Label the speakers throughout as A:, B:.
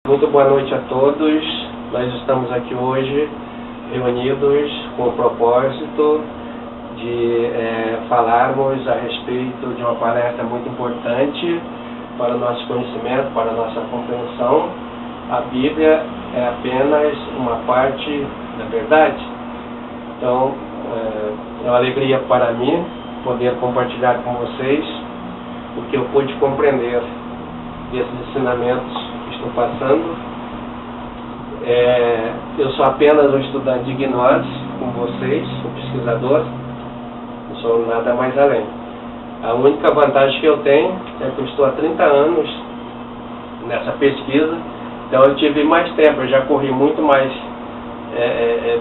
A: Muito boa noite a todos. Nós estamos aqui hoje reunidos com o propósito de falarmos a respeito de uma palestra muito importante para o nosso conhecimento, para a nossa compreensão. A Bíblia é apenas uma parte da verdade. Então, é uma alegria para mim poder compartilhar com vocês o que eu pude compreender desses ensinamentos que estou passando. Eu sou apenas um estudante de gnose, como vocês, um pesquisador, não sou nada mais além. A única vantagem que eu tenho é que eu estou há 30 anos nessa pesquisa, então eu tive mais tempo, eu já corri muito mais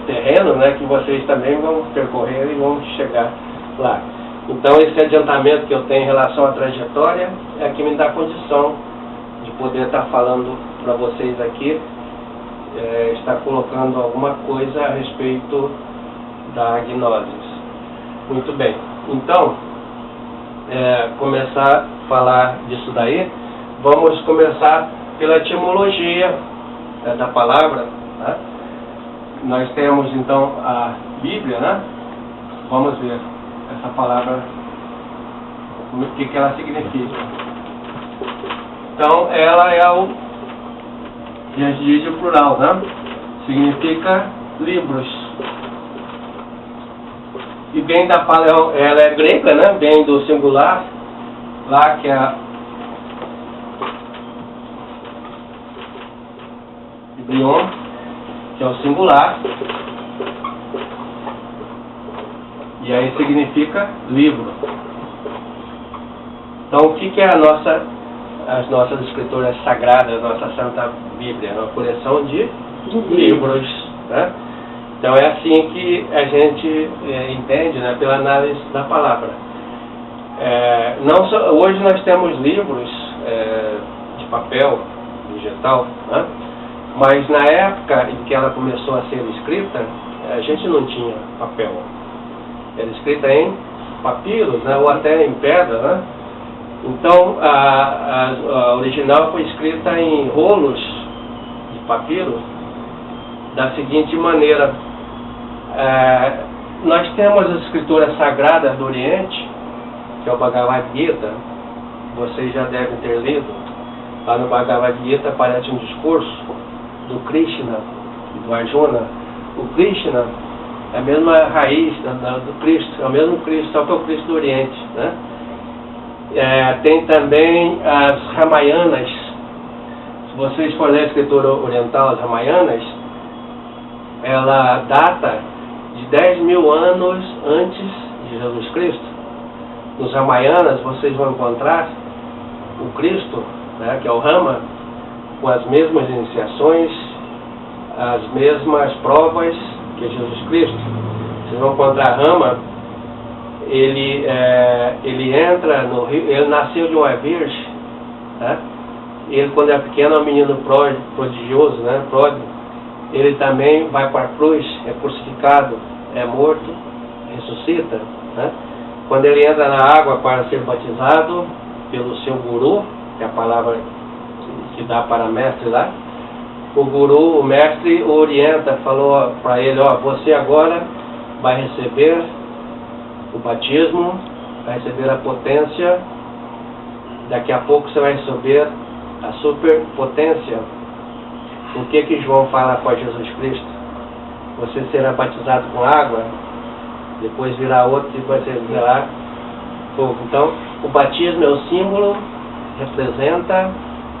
A: terreno, né, que vocês também vão percorrer e vão chegar lá. Então esse adiantamento que eu tenho em relação à trajetória é que me dá condição de poder estar falando para vocês aqui, estar colocando alguma coisa a respeito da gnose. Muito bem, então, começar a falar disso daí, vamos começar pela etimologia da palavra, né? Nós temos então a Bíblia, né? Vamos ver essa palavra, o que ela significa. Então, ela é o gentílio plural, né? Significa livros. E vem da palavra, ela é grega, né? Vem do singular, lá que é biblion, que é o singular. E aí significa livro. Então, o que é as nossas escrituras sagradas, a nossa Santa Bíblia? Uma coleção de livros, né? Então é assim que a gente entende, né, pela análise da palavra. Hoje nós temos livros de papel, digital, né? Mas na época em que ela começou a ser escrita, a gente não tinha papel. Era escrita em papiros, né, ou até em pedra, né? Então a original foi escrita em rolos de papiro da seguinte maneira. Nós temos as escrituras sagradas do Oriente, que é o Bhagavad Gita, vocês já devem ter lido. Lá no Bhagavad Gita aparece um discurso do Krishna, do Arjuna. O Krishna é a mesma raiz do Cristo, é o mesmo Cristo, só que é o Cristo do Oriente, né? Tem também as Ramayanas. Se vocês forem ler a escritura oriental, as Ramayanas, ela data de 10.000 anos antes de Jesus Cristo. Nos Ramayanas vocês vão encontrar o Cristo, né, que é o Rama, com as mesmas iniciações, as mesmas provas que Jesus Cristo. Vocês vão encontrar Rama, ele entra no rio, ele nasceu de uma virgem, né? Ele, quando é pequeno, é um menino prodigioso, né? Pródigo. Ele também vai para a cruz, é crucificado, é morto, ressuscita, né? Quando ele entra na água para ser batizado pelo seu guru, que é a palavra que dá para mestre lá, o guru, o mestre, o orienta, falou para ele: você agora vai receber o batismo, vai receber a potência, daqui a pouco você vai receber a superpotência. O que João fala após Jesus Cristo? Você será batizado com água, depois virá outro e vai ser fogo. Então, o batismo é o símbolo, representa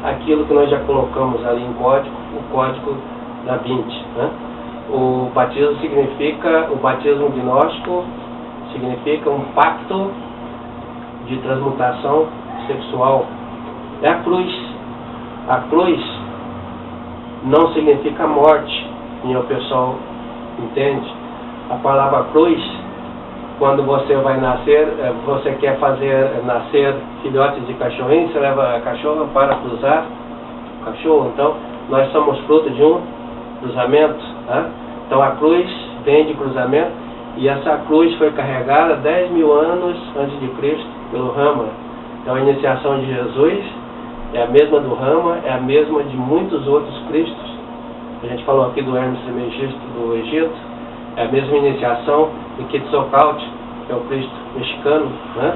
A: aquilo que nós já colocamos ali em código, o código da 20, né? O batismo significa, o batismo gnóstico significa um pacto de transmutação sexual. É a cruz. A cruz não significa morte, e o pessoal entende. A palavra cruz, quando você vai nascer, você quer fazer nascer filhotes de cachorrinho, você leva a cachorra para cruzar o cachorro. Então, nós somos fruto de um cruzamento, né? Então a cruz vem de cruzamento, e essa cruz foi carregada 10.000 anos antes de Cristo pelo Rama. Então a iniciação de Jesus é a mesma do Rama, é a mesma de muitos outros Cristos. A gente falou aqui do Hermes Trismegisto do Egito, é a mesma iniciação do Quetzalcoatl, que é o Cristo mexicano, né?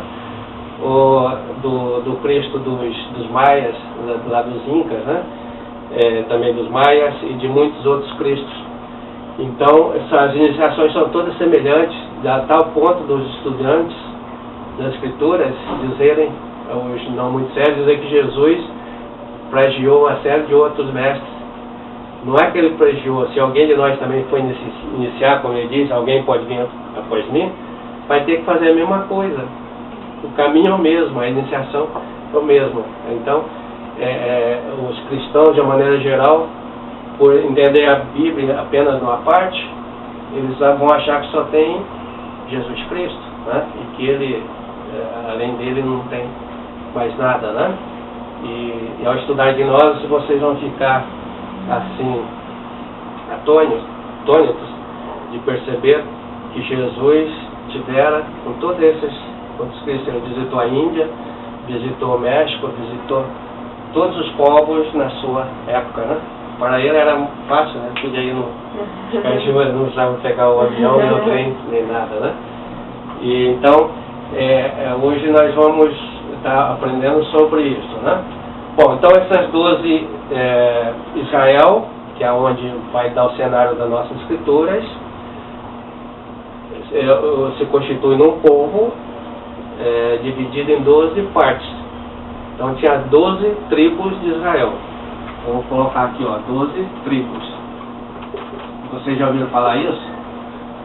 A: Do Cristo dos Maias, lá dos Incas, né? Também dos Maias e de muitos outros Cristos. Então, essas iniciações são todas semelhantes, a tal ponto dos estudantes das Escrituras dizerem, os não muito sérios, dizer que Jesus plagiou uma série de outros mestres. Não é que ele plagiou, se alguém de nós também for iniciar, como ele diz, alguém pode vir após mim, vai ter que fazer a mesma coisa. O caminho é o mesmo, a iniciação é o mesmo. Então, os cristãos, de uma maneira geral, por entender a Bíblia apenas numa parte, eles vão achar que só tem Jesus Cristo, né? E que ele, além dele, não tem mais nada, né? E ao estudar Gnose, vocês vão ficar assim, atônitos de perceber que Jesus tivera com todos os cristãos. Ele visitou a Índia, visitou o México, visitou todos os povos na sua época, né? Para ele era fácil, né? Podia ir não precisava pegar o avião, nem o trem, nem nada, né? E então, hoje nós vamos estar aprendendo sobre isso, né? Bom, então essas 12, Israel, que é onde vai dar o cenário das nossas escrituras, se constitui num povo dividido em 12 partes. Então tinha 12 tribos de Israel. Eu vou colocar aqui, ó, 12 tribos. Vocês já ouviram falar isso?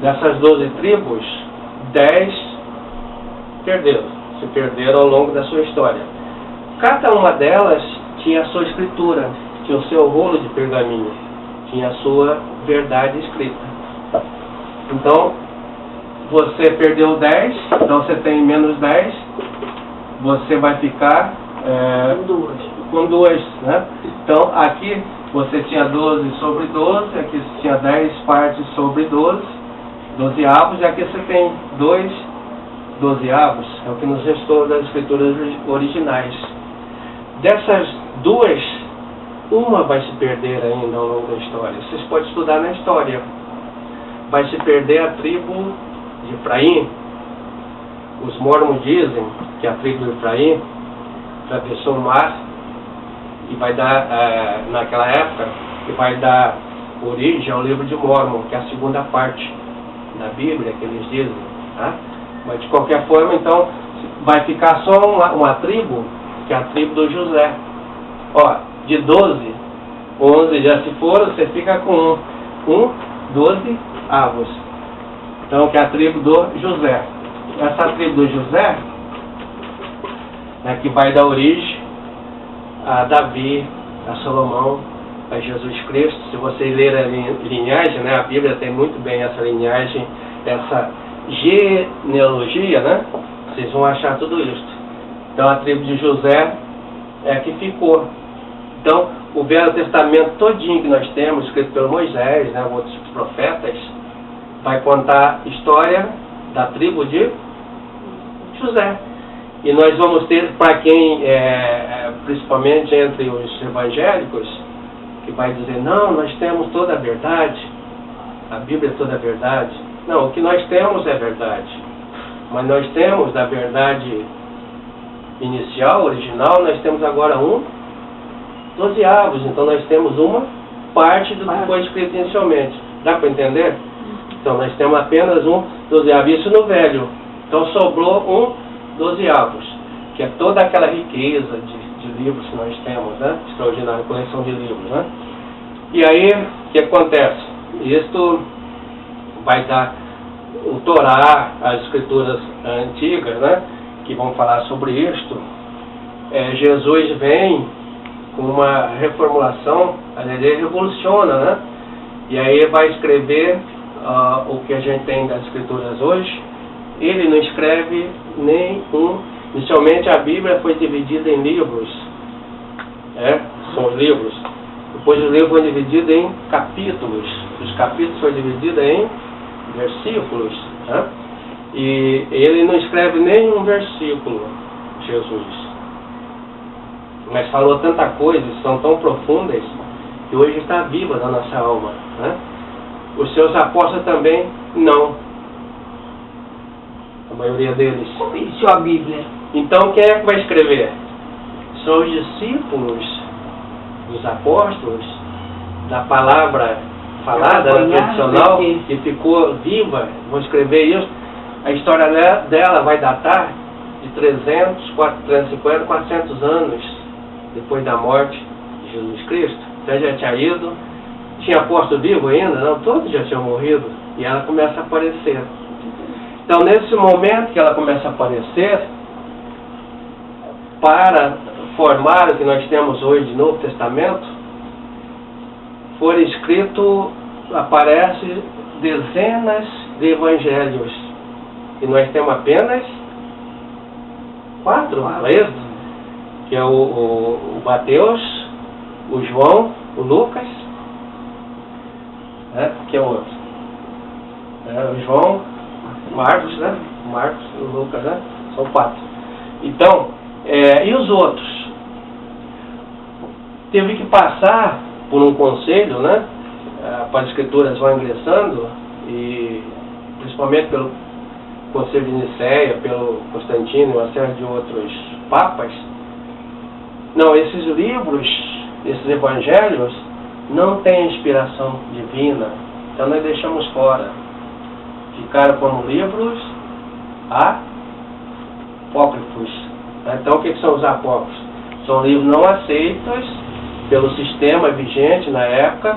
A: Dessas 12 tribos, 10 se perderam ao longo da sua história. Cada uma delas tinha a sua escritura, tinha o seu rolo de pergaminho, tinha a sua verdade escrita. Então, você perdeu 10, então você tem menos 10, você vai ficar com 2, né? Então, aqui você tinha 12 sobre 12, aqui você tinha 10 partes sobre 12, 12 avos, e aqui você tem 2 12avos, é o que nos restou das escrituras originais. Dessas duas, uma vai se perder ainda ao longo da história. Vocês podem estudar na história. Vai se perder a tribo de Efraim. Os mormons dizem que a tribo de Efraim atravessou o mar e vai dar, naquela época, que vai dar origem ao livro de Mórmon, que é a segunda parte da Bíblia, que eles dizem. Tá? Mas de qualquer forma, então, vai ficar só uma tribo, que é a tribo do José. Ó, de 12, 11 já se foram, você fica com 12 avos. Então, que é a tribo do José. Essa tribo do José que vai dar origem a Davi, a Salomão, a Jesus Cristo. Se vocês lerem a linhagem, né, a Bíblia tem muito bem essa linhagem, essa genealogia, né? Vocês vão achar tudo isso. Então, a tribo de José é a que ficou. Então, o Velho Testamento todinho que nós temos, escrito pelo Moisés, né, outros profetas, vai contar a história da tribo de José. E nós vamos ter, para quem, principalmente entre os evangélicos, que vai dizer, não, nós temos toda a verdade, a Bíblia é toda a verdade. Não, o que nós temos é verdade. Mas nós temos da verdade inicial, original, nós temos agora 12 avos. Então nós temos uma parte do que foi escrito inicialmente. Dá para entender? Então nós temos apenas 12 avos. Isso no Velho. Então sobrou 12 avos, que é toda aquela riqueza de livros que nós temos, né? Extraordinária coleção de livros, né? E aí, o que acontece? Isto vai dar o Torá, as escrituras antigas, né? Que vão falar sobre isto. Jesus vem com uma reformulação, ele revoluciona, né? E aí vai escrever o que a gente tem das escrituras hoje. Ele não escreve nenhum. Inicialmente a Bíblia foi dividida em livros. São os livros. Depois os livros foram divididos em capítulos. Os capítulos foram divididos em versículos. Né? E ele não escreve nenhum versículo, Jesus. mas falou tanta coisa, são tão profundas, que hoje está viva na nossa alma, né? Os seus apóstolos também não. A maioria deles.
B: Isso é a Bíblia.
A: Então quem é que vai escrever? São os discípulos dos apóstolos, da palavra falada, tradicional, que ficou viva. Vão escrever isso. A história dela vai datar de 300, 350, 400 anos depois da morte de Jesus Cristo. Então já tinha ido. Tinha apóstolo vivo ainda? Não, todos já tinham morrido. E ela começa a aparecer. Então, nesse momento que ela começa a aparecer, para formar o que nós temos hoje de Novo Testamento, foi escrito, aparece dezenas de evangelhos. E nós temos apenas 4, não é isso? Que é o Mateus, o João, o Lucas, que é o outro. O João, Marcos, né? Marcos, o Lucas, né? São 4. Então, e os outros? Teve que passar por um conselho, né? Para as escrituras vão ingressando, e principalmente pelo Conselho de Nicéia, pelo Constantino e uma série de outros papas. Não, esses livros, esses evangelhos, não têm inspiração divina, então nós deixamos fora. Ficaram como livros apócrifos. Então o que são os apócrifos? São livros não aceitos pelo sistema vigente na época,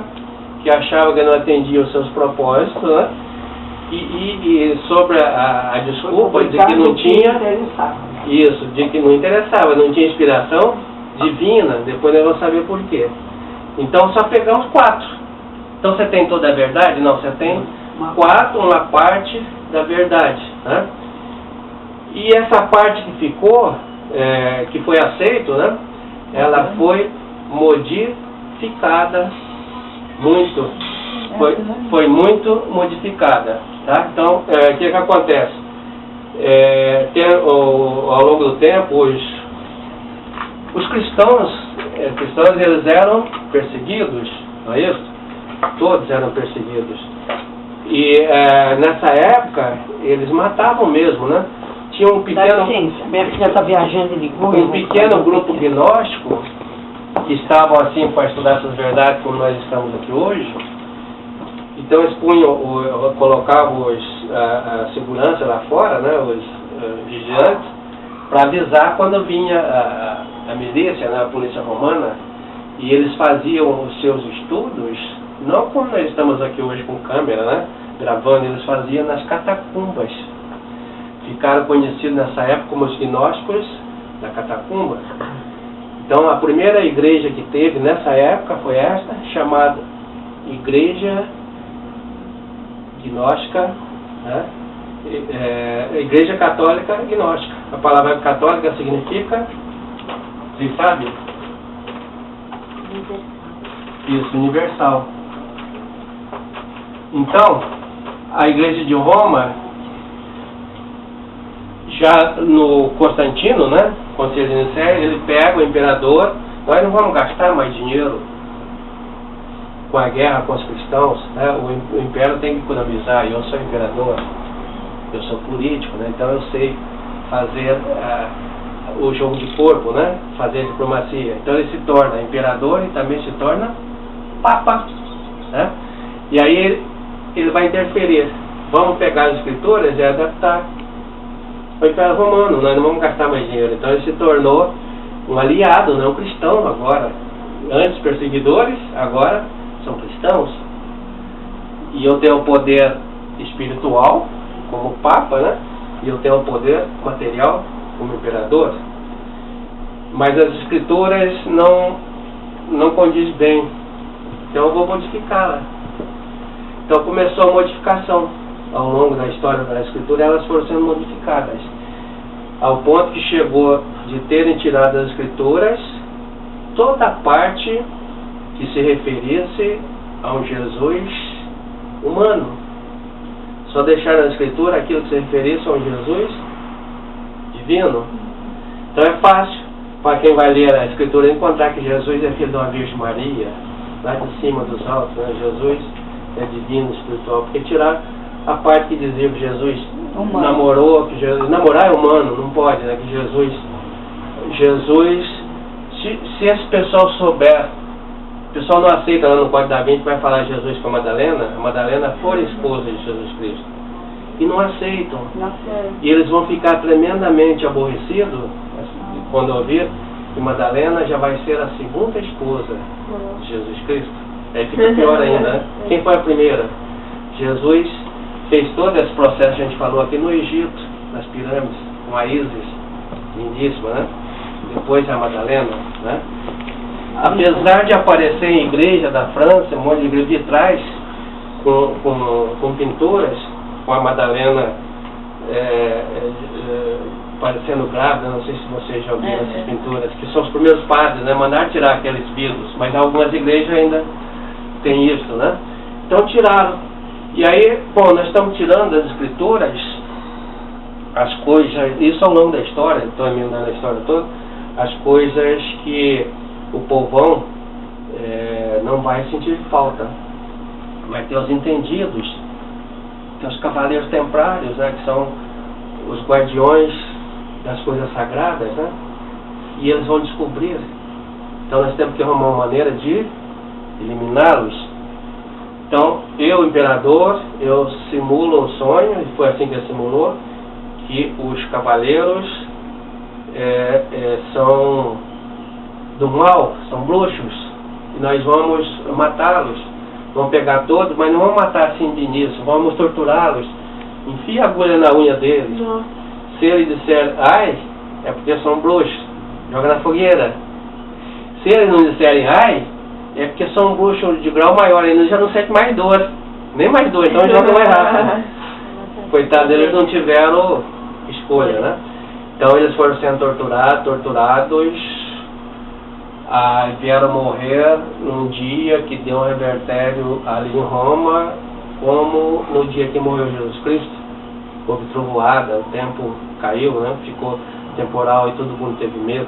A: que achava que não atendia os seus propósitos, né? E sobre a desculpa de que não tinha isso, de que não interessava, não tinha inspiração divina. Depois nós vamos saber por quê. Então só pegamos 4. Então você tem toda a verdade? Não, você tem 4, uma parte da verdade, né? E essa parte que ficou, que foi aceito, né? Ela foi modificada muito. Foi muito modificada, tá? Então, o que acontece? Ao longo do tempo, os cristãos, eles eram perseguidos, não é isso? Todos eram perseguidos. E nessa época, eles matavam mesmo, né? Tinha um pequeno...
B: Minha filha está viajando e ligou.
A: Um pequeno grupo gnóstico, que estavam assim para estudar essas verdades como nós estamos aqui hoje. Então eles colocavam a segurança lá fora, né, os vigilantes, para avisar quando vinha a milícia, né, a polícia romana, e eles faziam os seus estudos, não como nós estamos aqui hoje com câmera, né, gravando, eles faziam nas catacumbas. Ficaram conhecidos nessa época como os gnósticos da catacumba. Então a primeira igreja que teve nessa época foi esta, chamada Igreja Gnóstica, né? Igreja Católica Gnóstica. A palavra católica significa, você sabe? Isso, universal. Então, a Igreja de Roma, já no Constantino, né? Conselho de Nicéia, ele pega o imperador, nós não vamos gastar mais dinheiro com a guerra com os cristãos, né? O império tem que economizar, eu sou imperador, eu sou político, né? Então eu sei fazer o jogo de corpo, né? Fazer diplomacia. Então ele se torna imperador e também se torna papa, né? E aí ele vai interferir. Vamos pegar as escrituras e adaptar ao Império Romano, nós não vamos gastar mais dinheiro. Então ele se tornou um aliado, não um cristão agora. Antes perseguidores, agora são cristãos. E eu tenho o poder espiritual como Papa, né? E eu tenho o poder material como imperador. Mas as escrituras não condiz bem. Então eu vou modificá-la. Então começou a modificação. Ao longo da história da escritura, elas foram sendo modificadas. Ao ponto que chegou de terem tirado das escrituras toda a parte que se referisse a um Jesus humano. Só deixaram na escritura aquilo que se referisse a um Jesus divino. Então é fácil para quem vai ler a Escritura, encontrar que Jesus é filho de uma Virgem Maria, lá de cima dos altos, né? Jesus é divino, espiritual, porque tirar a parte que dizia que Jesus namorou, que Jesus, namorar é humano, não pode, né? Que Jesus, se esse pessoal souber, o pessoal não aceita lá no Código da Vinci, vai falar Jesus com a Madalena foi esposa de Jesus Cristo, e não aceitam, e eles vão ficar tremendamente aborrecidos quando ouvir que Madalena já vai ser a segunda esposa de Jesus Cristo. Aí fica pior ainda, né? Quem foi a primeira? Jesus fez todo esse processo que a gente falou aqui no Egito, nas pirâmides, com a Ísis, lindíssima, né? Depois a Madalena, né? Apesar de aparecer em igreja da França, um monte de igreja de trás, com pinturas, com a Madalena parecendo grávida, não sei se vocês já ouviram essas pinturas, que são os primeiros padres, né? Mandaram tirar aqueles vidros, mas algumas igrejas ainda tem isso, né? Então tiraram. E aí, bom, nós estamos tirando das escrituras as coisas, isso ao longo da história, estou emendando a história toda, as coisas que o povão não vai sentir falta. Vai ter os entendidos, tem os cavaleiros templários, né, que são os guardiões das coisas sagradas, né? E eles vão descobrir. Então nós temos que arrumar uma maneira de eliminá-los. Então, eu, imperador, eu simulo o sonho, e foi assim que ele simulou, que os cavaleiros são do mal, são bruxos, e nós vamos matá-los. Vamos pegar todos, mas não vamos matar assim de início, vamos torturá-los. Enfia a agulha na unha deles. Nossa. Se ele disser ai, é porque são bruxos, joga na fogueira. Se eles não disserem ai, é porque são bruxos de grau maior, eles já não sentem mais dor, nem mais dor, então joga mais rápido. Coitado, eles não tiveram escolha, né? Então eles foram sendo torturados, vieram morrer num dia que deu um revertério ali em Roma, como no dia que morreu Jesus Cristo. Houve trovoada, o tempo caiu, né? Ficou temporal e todo mundo teve medo.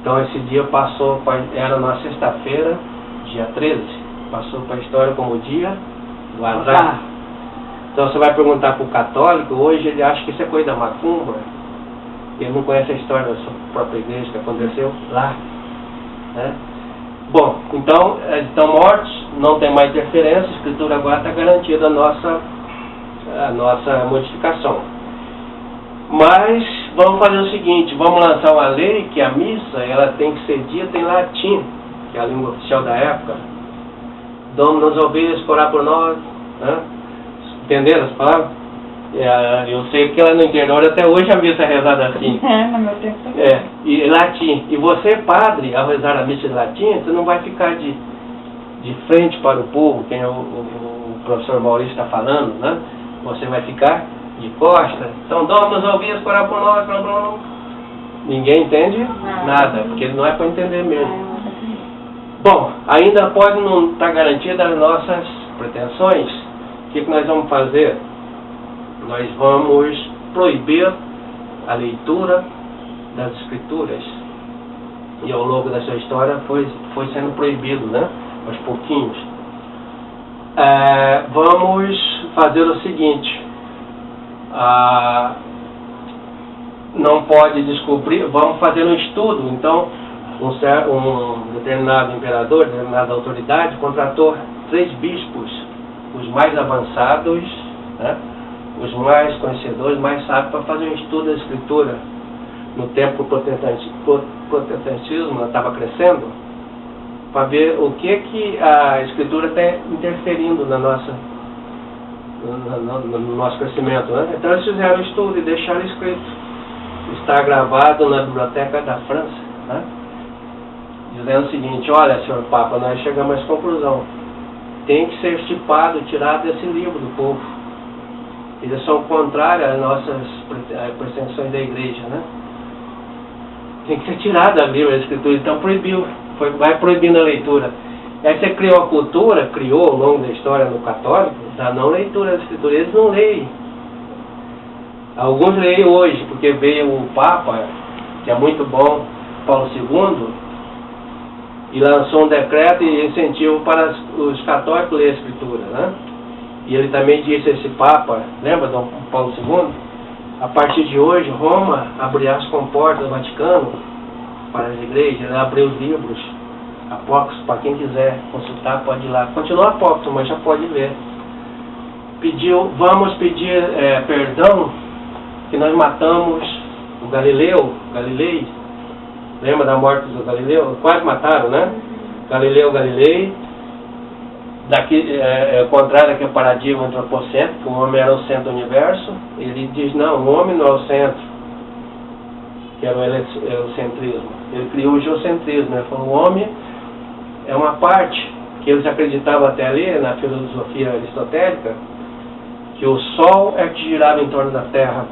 A: Então esse dia passou, era na sexta-feira, dia 13, passou para a história como o dia do azar. Então você vai perguntar para o católico, hoje ele acha que isso é coisa da macumba, ele não conhece a história da sua própria igreja que aconteceu lá, né? Bom, então estão mortos, não tem mais interferência, a escritura agora está garantida a nossa modificação. Mas vamos fazer o seguinte, vamos lançar uma lei que a missa ela tem que ser dita em latim, que é a língua oficial da época. Dominus obeis, orar por nós, né? Entenderam as palavras? Eu sei que lá no interior até hoje a missa é rezada assim.
B: No meu tempo também.
A: E latim. E você, padre, ao rezar a missa em latim, você não vai ficar de frente para o povo, quem o professor Maurício está falando, né? Você vai ficar de costas. Então, Dominus obeis, orar por nós, blá, blá, blá. Ninguém entende nada, porque não é para entender mesmo. Bom, ainda pode não estar garantida as nossas pretensões. O que nós vamos fazer? Nós vamos proibir a leitura das escrituras. E ao longo da sua história foi sendo proibido, né? Aos pouquinhos. Vamos fazer o seguinte. Não pode descobrir, vamos fazer um estudo. Então, um determinado imperador, determinada autoridade, contratou 3 bispos, os mais avançados, né? Os mais conhecedores, mais sábios, para fazer um estudo da escritura. No tempo o protestantismo estava crescendo, para ver o que a escritura está interferindo no nosso crescimento, né? Então eles fizeram o estudo e deixaram escrito. Está gravado na biblioteca da França, né? Dizendo o seguinte: olha, senhor Papa, nós chegamos a essa conclusão. Tem que ser estipado, tirado desse livro do povo. Eles são contrários às nossas pretensões da igreja, né? Tem que ser tirado da Bíblia, da Escritura. Então proibiu, vai proibindo a leitura. Aí você criou a cultura, ao longo da história no católico, da não leitura da Escritura. Eles não leem. Alguns leem hoje, porque veio o Papa, que é muito bom, Paulo II, e lançou um decreto e incentivo para os católicos ler a Escritura, né? E ele também disse a esse Papa, lembra Dom Paulo II? A partir de hoje, Roma abrirá as comportas do Vaticano para as igrejas, ele abriu os livros apócrifos para quem quiser consultar, pode ir lá. Continua apócrifo, mas já pode ler. Vamos pedir perdão que nós matamos o Galilei, lembra da morte do Galileu? Quase mataram, né? Galilei, daqui, contrário àquele paradigma antropocêntrico, o homem era o centro do universo, ele diz, não, o homem não é o centro, que era o heliocentrismo. Ele criou o geocentrismo, ele falou, o homem é uma parte, que eles acreditavam até ali, na filosofia aristotélica, que o Sol é que girava em torno da Terra.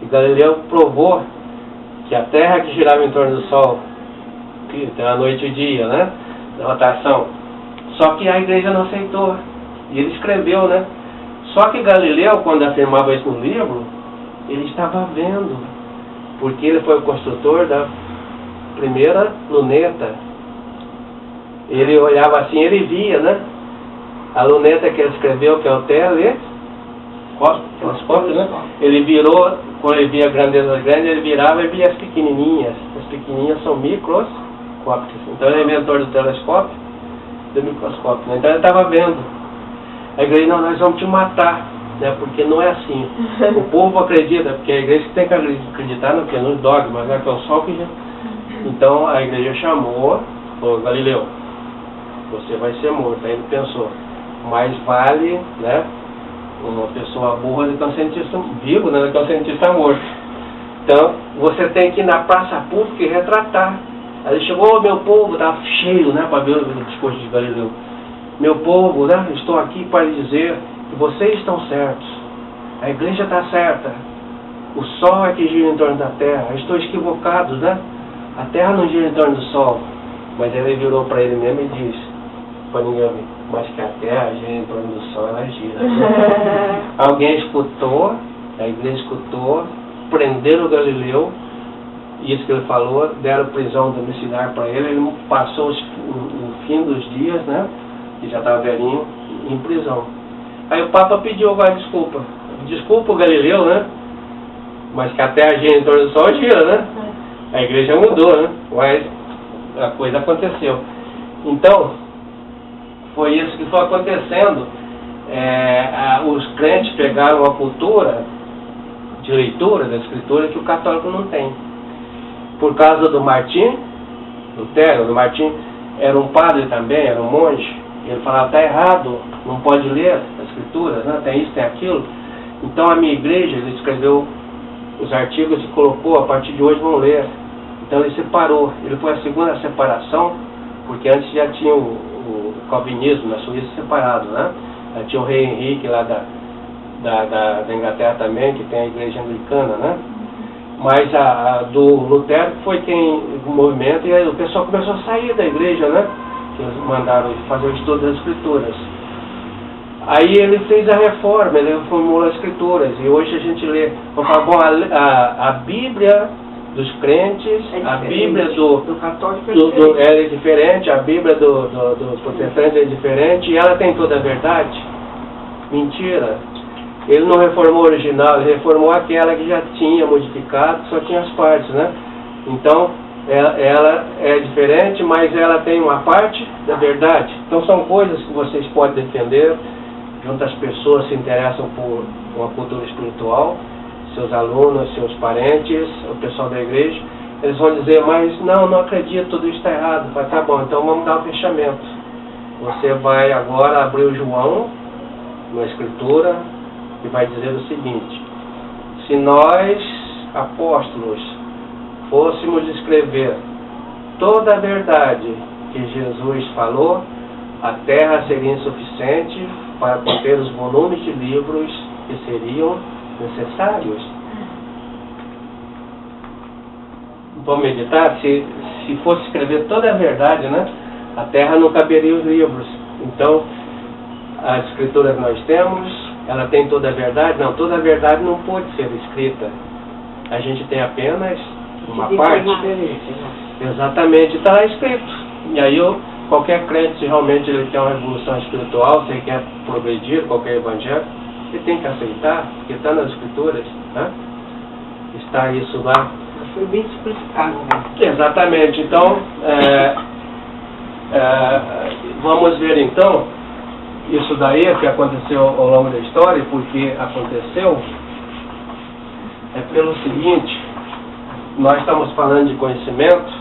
A: E Galileu provou que a Terra é que girava em torno do Sol, que tem a noite e o dia, né? Da rotação. Só que a igreja não aceitou. E ele escreveu, né? Só que Galileu, quando afirmava isso no livro, ele estava vendo. Porque ele foi o construtor da primeira luneta. Ele olhava assim, ele via, né? A luneta que ele escreveu, que é o telescópio, né? Ele virou, quando ele via a grandeza grande, ele virava e via as pequenininhas. As pequenininhas são microscópicas. Então ele é inventor do telescópio, do microscópio, né? Então ele estava vendo. A igreja, não, nós vamos te matar, né? Porque não é assim. O povo acredita, porque a igreja tem que acreditar no que? Nos dogmas, né? Que é o sol que já... Então a igreja chamou, falou, Galileu, você vai ser morto. Aí ele pensou, mais vale, né? Uma pessoa burra do que um cientista vivo, né? Do que um cientista morto. Então, você tem que ir na praça pública e retratar. Aí ele chegou, meu povo, estava cheio, né? Para ver o discurso de Galileu. Meu povo, né? Estou aqui para lhe dizer que vocês estão certos. A igreja está certa. O sol é que gira em torno da terra. Estou equivocado, né? A terra não gira em torno do sol. Mas ele virou para ele mesmo e disse, para ninguém ouvir, mas que a terra gira em torno do sol, ela gira. Alguém escutou, a igreja escutou, prenderam o Galileu, isso que ele falou, deram prisão domiciliar para ele, ele passou o fim dos dias, né, que já estava velhinho, em prisão. Aí o Papa pediu agora desculpa. Desculpa o Galileu, né, mas que a terra gira em torno do sol, gira, né. A igreja mudou, né, mas a coisa aconteceu. Então, foi isso que foi acontecendo. Os crentes pegaram a cultura de leitura da Escritura que o católico não tem. Por causa do Martim Lutero, o Martim era um padre também, era um monge, ele falava, está errado, não pode ler as Escrituras, né? Tem isso, tem aquilo. Então a minha igreja, ele escreveu os artigos e colocou, a partir de hoje vão ler. Então ele separou, ele foi a segunda separação, porque antes já tinha o calvinismo na Suíça separado, né? Tinha o rei Henrique lá da Inglaterra também, que tem a igreja anglicana, né? Mas a do Lutero foi o movimento, e aí o pessoal começou a sair da igreja, né? Que eles mandaram fazer o estudo das Escrituras. Aí ele fez a reforma, ele reformulou as Escrituras, e hoje a gente lê, vamos falar, bom, a Bíblia dos crentes, a Bíblia do
B: católico
A: é diferente, a Bíblia dos protestantes é diferente, e ela tem toda a verdade? Mentira. Ele não reformou a original, ele reformou aquela que já tinha modificado, só tinha as partes, né? Então, ela é diferente, mas ela tem uma parte da verdade. Então são coisas que vocês podem defender, junto às pessoas que se interessam por uma cultura espiritual, seus alunos, seus parentes, o pessoal da igreja, eles vão dizer, mas não acredito, tudo isso está errado. Vai, tá bom, então vamos dar um fechamento. Você vai agora abrir o João, na Escritura, e vai dizer o seguinte, se nós, apóstolos, fôssemos escrever toda a verdade que Jesus falou, a terra seria insuficiente para conter os volumes de livros que seriam necessários. Vamos meditar? Se fosse escrever toda a verdade, né? A terra não caberia os livros. Então, as escrituras que nós temos, ela tem toda a verdade? Não, toda a verdade não pode ser escrita. A gente tem apenas uma parte. Exatamente, está lá escrito. E aí qualquer crente, se realmente ele quer uma revolução espiritual, se ele quer progredir qualquer evangelho, ele tem que aceitar, porque está nas escrituras, né? Está isso lá.
B: Foi bem explicado, né?
A: Exatamente. Então, vamos ver então isso daí que aconteceu ao longo da história, porque aconteceu é pelo seguinte: nós estamos falando de conhecimento,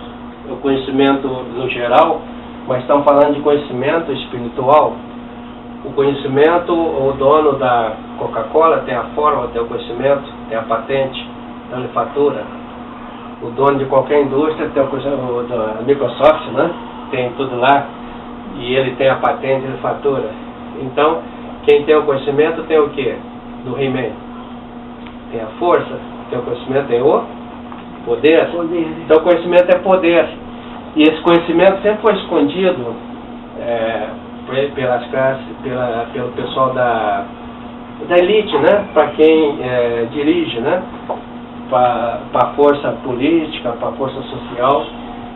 A: o conhecimento no geral, mas estamos falando de conhecimento espiritual. O conhecimento, o dono da Coca-Cola tem a forma, tem o conhecimento, tem a patente, então ele fatura. O dono de qualquer indústria tem o da Microsoft, né? Tem tudo lá, e ele tem a patente, ele fatura. Então, quem tem o conhecimento tem o quê? Do He-Man. Tem a força, tem o conhecimento, tem o poder. Então, o conhecimento é poder. E esse conhecimento sempre foi escondido pelas classes, pelo pessoal da elite, né? Para quem dirige, né? Para a força política, para a força social.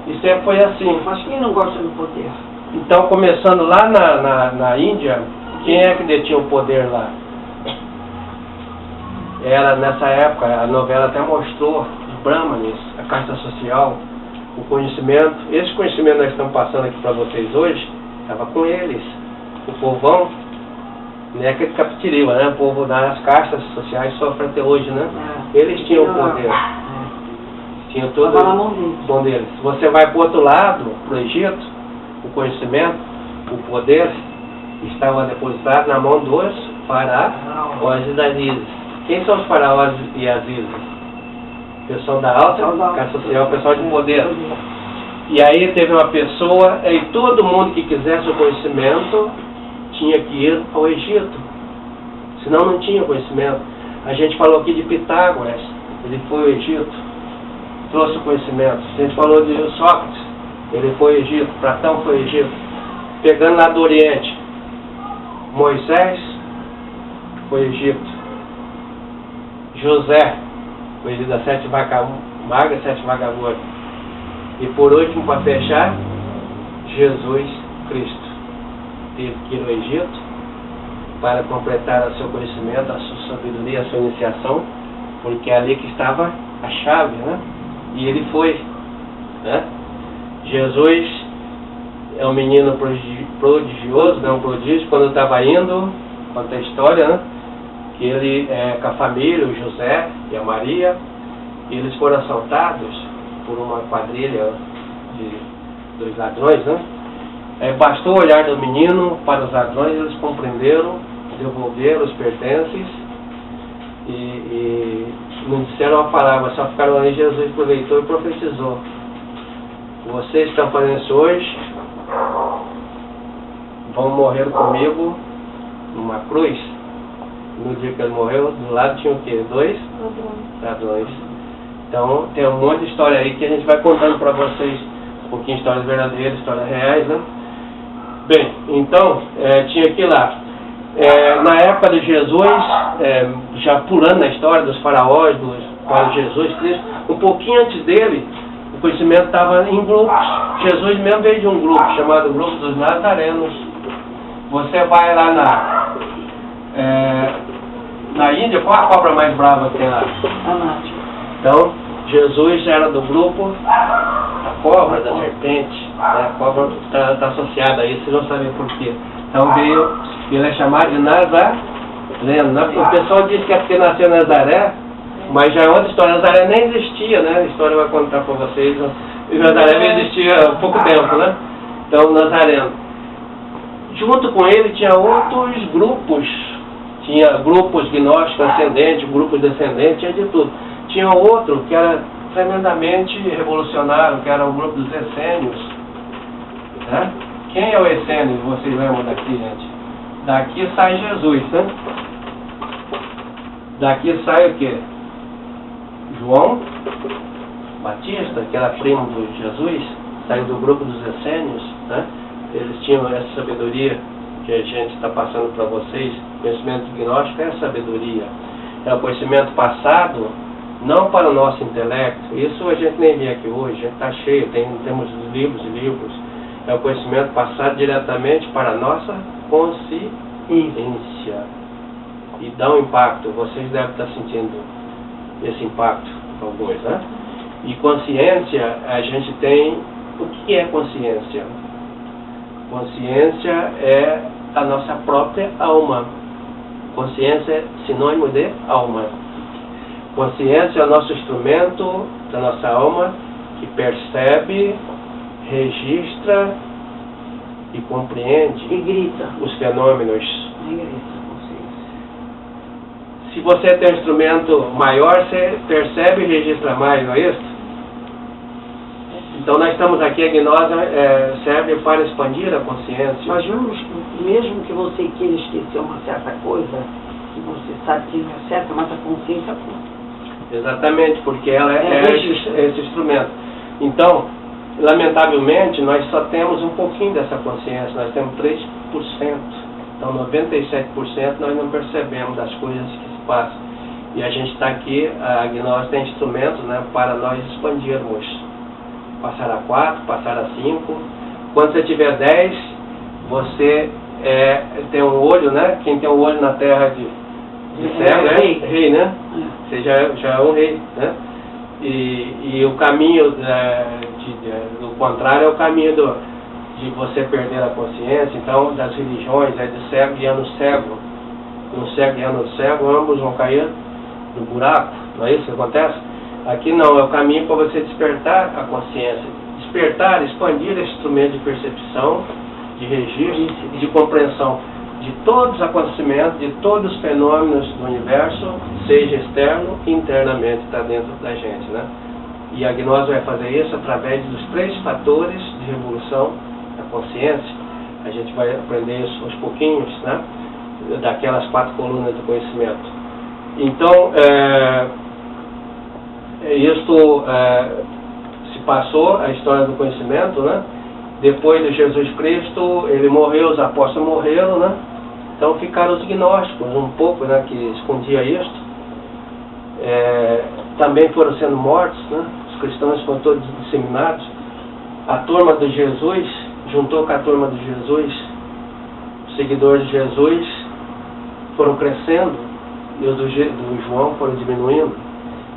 A: E sempre foi assim.
B: Mas quem não gosta do poder?
A: Então, começando lá na Índia, quem é que detinha o poder lá? Era, nessa época, a novela até mostrou os Brahmanes, a casta social, o conhecimento. Esse conhecimento que nós estamos passando aqui para vocês hoje, estava com eles. O povão, não é aquele capitiriba, né? O povo das castas sociais sofre até hoje, né? Eles tinham o poder. Tinham todo o mão deles. Você vai para o outro lado, para o Egito, o conhecimento, o poder, estava depositado na mão dos faraós e das Ísis. Quem são os faraós e as Ísis? O pessoal da alta casta social, o pessoal de poder. E aí teve uma pessoa, e todo mundo que quisesse o conhecimento tinha que ir ao Egito. Senão não tinha conhecimento. A gente falou aqui de Pitágoras, ele foi ao Egito, trouxe o conhecimento. A gente falou de Sócrates, ele foi ao Egito, Platão foi ao Egito. Pegando lá do Oriente, Moisés foi ao Egito. José foi das 7 vacas magras, 7 vacas gordas. E por último, para fechar, Jesus Cristo teve que ir ao Egito para completar o seu conhecimento, a sua sabedoria, a sua iniciação, porque é ali que estava a chave, né? E ele foi, né? Jesus é um menino prodigioso, não um prodígio. Quando estava indo, conta a história, né? Que ele, com a família, o José e a Maria, eles foram assaltados por uma quadrilha dos ladrões, né? Bastou o olhar do menino para os ladrões, eles compreenderam, devolveram os pertences e não disseram uma palavra, só ficaram ali. Jesus aproveitou e profetizou: vocês estão fazendo isso hoje, vão morrer comigo numa cruz. No dia que ele morreu, do lado tinha o quê? 2 ladrões. Então tem um monte de história aí que a gente vai contando para vocês, um pouquinho de histórias verdadeiras, histórias reais, né? Bem, então, tinha aqui lá, na época de Jesus, já pulando na história dos faraós, para Jesus Cristo, um pouquinho antes dele, o conhecimento estava em grupos. Jesus mesmo veio de um grupo, chamado Grupo dos Nazarenos. Você vai lá na Índia, qual a cobra mais brava que tem lá? Então, Jesus era do grupo da cobra, da serpente, né? A cobra está associada a isso, vocês não sabem por quê. Então ele é chamado de Nazareno. O pessoal diz que é porque nasceu em Nazaré, mas já é outra história. Nazaré nem existia, né? A história vai contar para vocês. Nazaré existia há pouco tempo, né? Então, Nazareno. Junto com ele tinha outros grupos. Tinha grupos gnósticos ascendentes, grupos descendentes, tinha de tudo. Tinha outro que era tremendamente revolucionário, que era o grupo dos essênios. Né? Quem é o essênio? Vocês lembram daqui, gente? Daqui sai Jesus, né? Daqui sai o quê? João Batista, que era primo de Jesus, saiu do grupo dos essênios, né? Eles tinham essa sabedoria que a gente está passando para vocês. Conhecimento gnóstico é sabedoria. É o conhecimento passado não para o nosso intelecto. Isso a gente nem vê aqui hoje, a gente está cheio, temos livros e livros. É o conhecimento passado diretamente para a nossa consciência. E dá um impacto, vocês devem estar sentindo esse impacto, alguns, né? E consciência, a gente tem... O que é consciência? Consciência é a nossa própria alma. Consciência é sinônimo de alma. Consciência é o nosso instrumento da nossa alma que percebe, registra e compreende
B: E grita.
A: os fenômenos.
B: E grita, consciência.
A: Se você tem um instrumento maior, você percebe e registra mais, não é isso? Então nós estamos aqui, a gnose serve para expandir a consciência.
B: Mas mesmo que você queira esquecer uma certa coisa, que você sabe que não é certa, mas a consciência conta.
A: Exatamente, porque ela é esse instrumento. Então, lamentavelmente, nós só temos um pouquinho dessa consciência, nós temos 3%. Então, 97% nós não percebemos das coisas que se passam. E a gente está aqui, a gnose tem instrumentos, né, para nós expandirmos. Passar a 4, passar a 5. Quando você tiver 10, você tem um olho, né? Quem tem um olho na terra de céu, né? Rei, né? Você já é um rei, né? E o caminho do contrário é o caminho de você perder a consciência. Então, das religiões, do cego guiando o cego. Um cego guiando o cego, ambos vão cair no buraco. Não é isso que acontece? Aqui não, é o caminho para você despertar a consciência. Despertar, expandir esse instrumento de percepção, de registro, de compreensão de todos os acontecimentos, de todos os fenômenos do universo, seja externo e internamente, está dentro da gente, né? E a gnose vai fazer isso através dos 3 fatores de revolução da consciência. A gente vai aprender isso aos pouquinhos, né? Daquelas 4 colunas do conhecimento. Então, isto se passou, a história do conhecimento, né? Depois de Jesus Cristo, ele morreu, os apóstolos morreram, né? Então ficaram os gnósticos, um pouco, né, que escondia isto. Também foram sendo mortos, né? Os cristãos foram todos disseminados. A turma de Jesus, juntou com a turma de Jesus, os seguidores de Jesus foram crescendo e os do João foram diminuindo.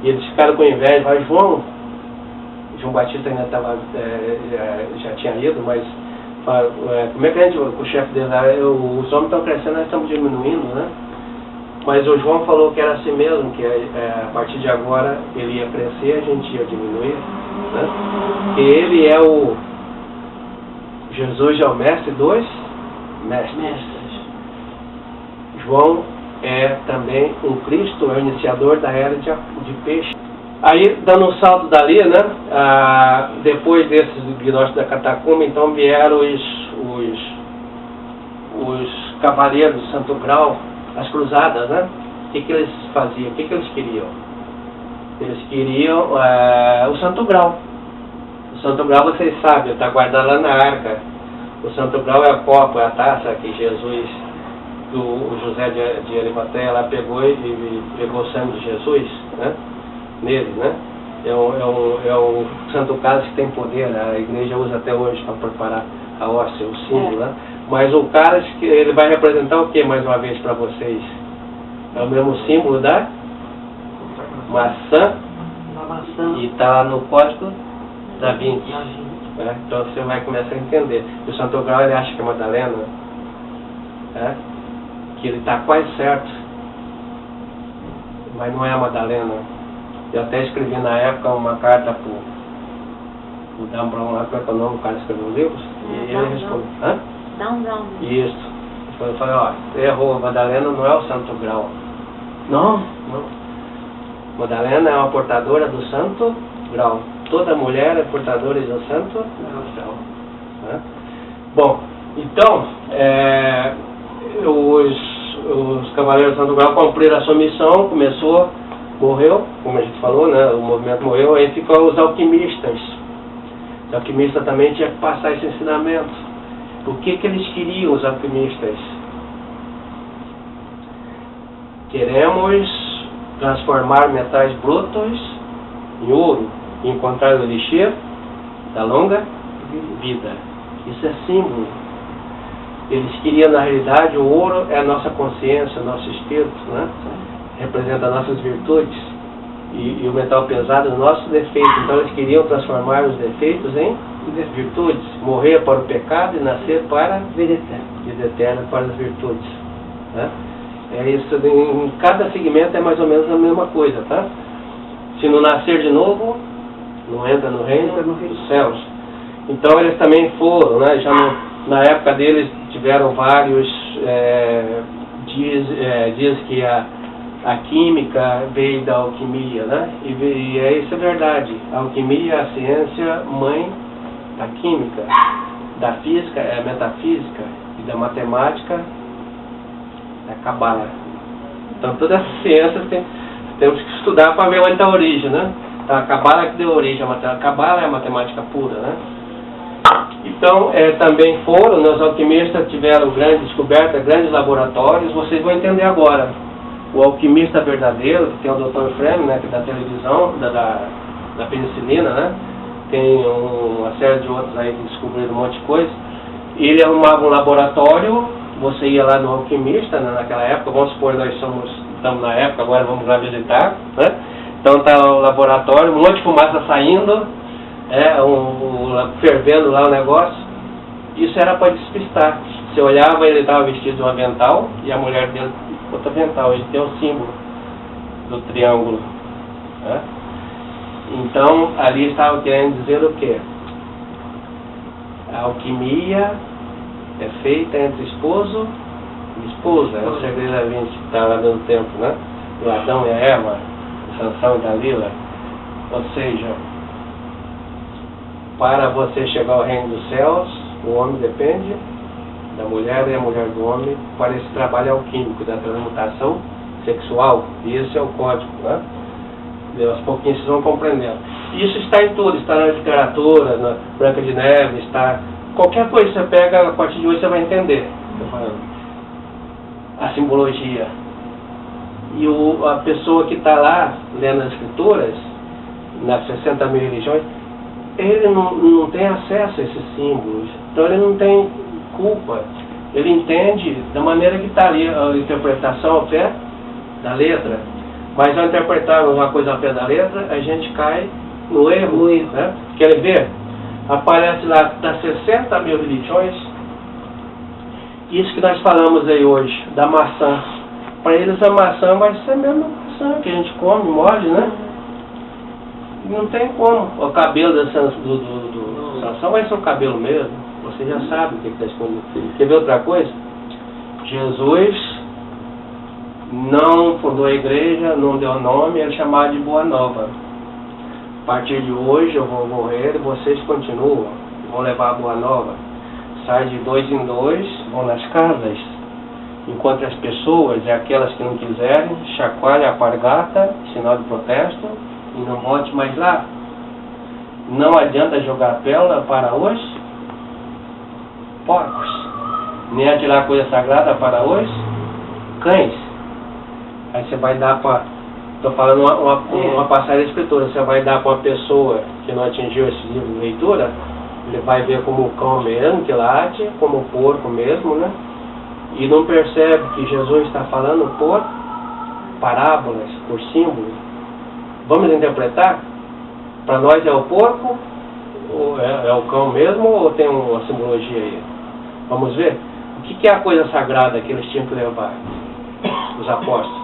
A: E eles ficaram com inveja, mas João Batista ainda estava, já tinha ido, mas como é que o chefe dele lá, os homens estão crescendo, nós estamos diminuindo, né? Mas o João falou que era assim mesmo, que a partir de agora ele ia crescer, a gente ia diminuir, né? E ele é Jesus é o mestre dos mestres. João é também um Cristo, é o iniciador da era de peixe. Aí, dando um salto dali, né, depois desses gnósticos da catacumba, então vieram os cavaleiros do Santo Grau, as cruzadas, né? O que eles faziam? O que eles queriam? Eles queriam o Santo Grau. O Santo Grau, vocês sabem, está guardado lá na arca. O Santo Grau é a copa, é a taça que Jesus, o José de Arimateia lá pegou e pegou o sangue de Jesus, né? Nele, né? É um santo cálice que tem poder, né? A igreja usa até hoje para preparar a hóstia, o símbolo, né? Mas o cálice, ele vai representar o que mais uma vez para vocês? É o mesmo símbolo da maçã e está no código da Vinci, né? Então você vai começar a entender. O Santo Grau, ele acha que é Madalena, né? Que ele está quase certo, mas não é a Madalena. Eu até escrevi na época uma carta para o Dan Brown lá, que é o nome do cara que escreveu os livros, e ele respondeu, hã?
C: Dan Brown.
A: Isso. Eu falei, ó, errou, Madalena não é o Santo Grau. Não. Madalena é uma portadora do Santo Grau. Toda mulher é portadora do Santo Grau. Né? Bom, então, os Cavaleiros do Santo Grau cumpriram a sua missão, morreu, como a gente falou, né? O movimento morreu, aí ficam os alquimistas. Os alquimistas também tinham que passar esse ensinamento. O que eles queriam, os alquimistas? Queremos transformar metais brutos em ouro e encontrar o elixir da longa vida. Isso é símbolo. Eles queriam, na realidade, o ouro é a nossa consciência, o nosso espírito, né? Representa as nossas virtudes, e o metal pesado é o nosso defeito. Então eles queriam transformar os defeitos em virtudes, morrer para o pecado e nascer para
B: Vida eterna.
A: vida eterna, para as virtudes, né? É isso, em cada segmento é mais ou menos a mesma coisa, tá? Se não nascer de novo, não entra no reino dos céus. Então eles também foram, né? Já na época deles tiveram vários, diz que a química veio da alquimia, né? E isso é verdade. A alquimia é a ciência mãe da química, da física é a metafísica e da matemática é a cabala. Então todas essas ciências temos que estudar para ver onde está a origem, né? Então, a cabala que deu origem à matemática. A cabala é a matemática pura, né? Então, também foram, os alquimistas tiveram grandes descobertas, grandes laboratórios. Vocês vão entender agora. O alquimista verdadeiro, que tem o Dr. Frame, né, que é da televisão, da penicilina, né? Tem uma série de outros aí que descobriram um monte de coisa. Ele arrumava um laboratório, você ia lá no alquimista, né, naquela época, vamos supor, nós estamos na época, agora vamos lá visitar, né? Então está o laboratório, um monte de fumaça saindo, fervendo lá o negócio. Isso era para despistar. Você olhava, ele estava vestido de um avental e a mulher dele outro avental. Ele tem o símbolo do triângulo, né? Então ali estava querendo dizer o quê? A alquimia é feita entre esposo e esposa. É o segredo da vida que está lá no tempo, né? Do Adão e a Eva, Sansão e Dalila. Ou seja, para você chegar ao reino dos céus, o homem depende da mulher e a mulher do homem para esse trabalho alquímico da transmutação sexual. E esse é o código, né? Aos pouquinhos vocês vão compreendendo. Isso está em tudo, está na literatura, na Branca de Neve, está... Qualquer coisa que você pega, a partir de hoje você vai entender. Estou falando. A simbologia. E a pessoa que está lá, lendo as escrituras, nas 60 mil religiões, ele não tem acesso a esses símbolos. Então ele não tem culpa. Ele entende da maneira que está ali a interpretação ao pé da letra. Mas ao interpretar uma coisa ao pé da letra, a gente cai no erro. Né? Quer ver? Aparece lá das 60 mil religiões, isso que nós falamos aí hoje, da maçã. Para eles a maçã vai ser a mesma maçã que a gente come, morde, né? Não tem como. O cabelo do Sansão vai ser o cabelo mesmo. Você já sabe o que está escondido. Quer ver outra coisa? Jesus não fundou a igreja, não deu nome, ele chamava de Boa Nova. A partir de hoje eu vou morrer e vocês continuam, vão levar a Boa Nova. Sai de 2 em 2, vão nas casas, encontre as pessoas e aquelas que não quiserem, chacoalhe a alpargata, sinal de protesto, e não volte mais lá. Não adianta jogar pérola para os porcos, nem atirar coisa sagrada para os cães. Aí você vai dar para... Estou falando uma passagem da escritura. Você vai dar para uma pessoa que não atingiu esse livro de leitura, ele vai ver como o cão mesmo, que late, como o porco mesmo, né? E não percebe que Jesus está falando por parábolas, por símbolos. Vamos interpretar? Para nós é o porco, ou é o cão mesmo, ou tem uma simbologia aí? Vamos ver? O que é a coisa sagrada que eles tinham que levar? Os apóstolos.